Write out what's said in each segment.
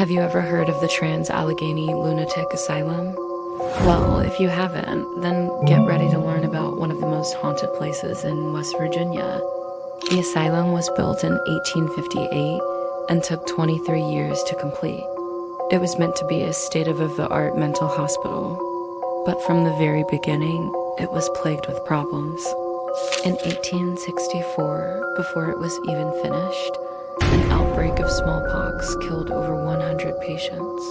Have you ever heard of the Trans-Allegheny Lunatic Asylum? Well, if you haven't, then get ready to learn about one of the most haunted places in West Virginia. The asylum was built in 1858 and took 23 years to complete. It was meant to be a state-of-the-art mental hospital, but from the very beginning, it was plagued with problems. In 1864, before it was even finished, an outbreak of smallpox killed over 100 patients.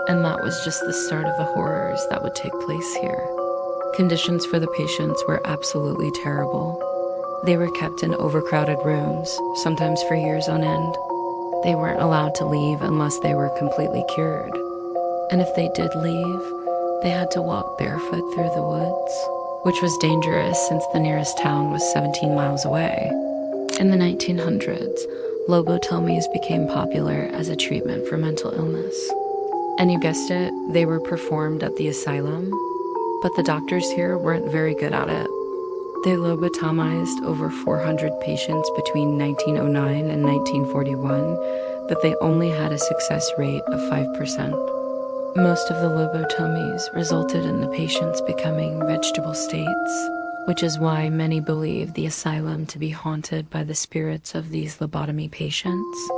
And that was just the start of the horrors that would take place here. Conditions for the patients were absolutely terrible. They were kept in overcrowded rooms, sometimes for years on end. They weren't allowed to leave unless they were completely cured. And if they did leave, they had to walk barefoot through the woods, which was dangerous since the nearest town was 17 miles away. In the 1900s, lobotomies became popular as a treatment for mental illness. And you guessed it, they were performed at the asylum, but the doctors here weren't very good at it. They lobotomized over 400 patients between 1909 and 1941, but they only had a success rate of 5%. Most of the lobotomies resulted in the patients becoming vegetable states, which is why many believe the asylum to be haunted by the spirits of these lobotomy patients.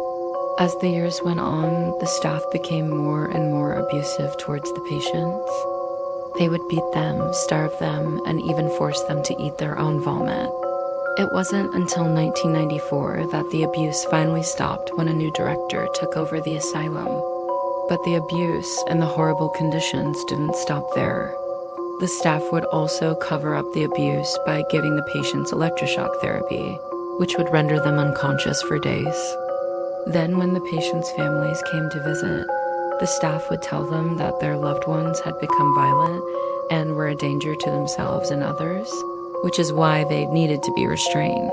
As the years went on, the staff became more and more abusive towards the patients. They would beat them, starve them, and even force them to eat their own vomit. It wasn't until 1994 that the abuse finally stopped when a new director took over the asylum. But the abuse and the horrible conditions didn't stop there. The staff would also cover up the abuse by giving the patients electroshock therapy, which would render them unconscious for days. Then when the patients' families came to visit, the staff would tell them that their loved ones had become violent and were a danger to themselves and others, which is why they needed to be restrained.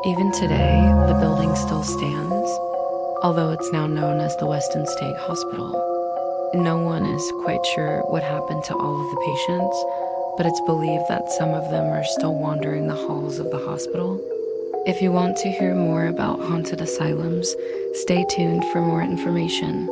Even today, the building still stands, although it's now known as the Weston State Hospital. No one is quite sure what happened to all of the patients, but it's believed that some of them are still wandering the halls of the hospital. If you want to hear more about haunted asylums, stay tuned for more information.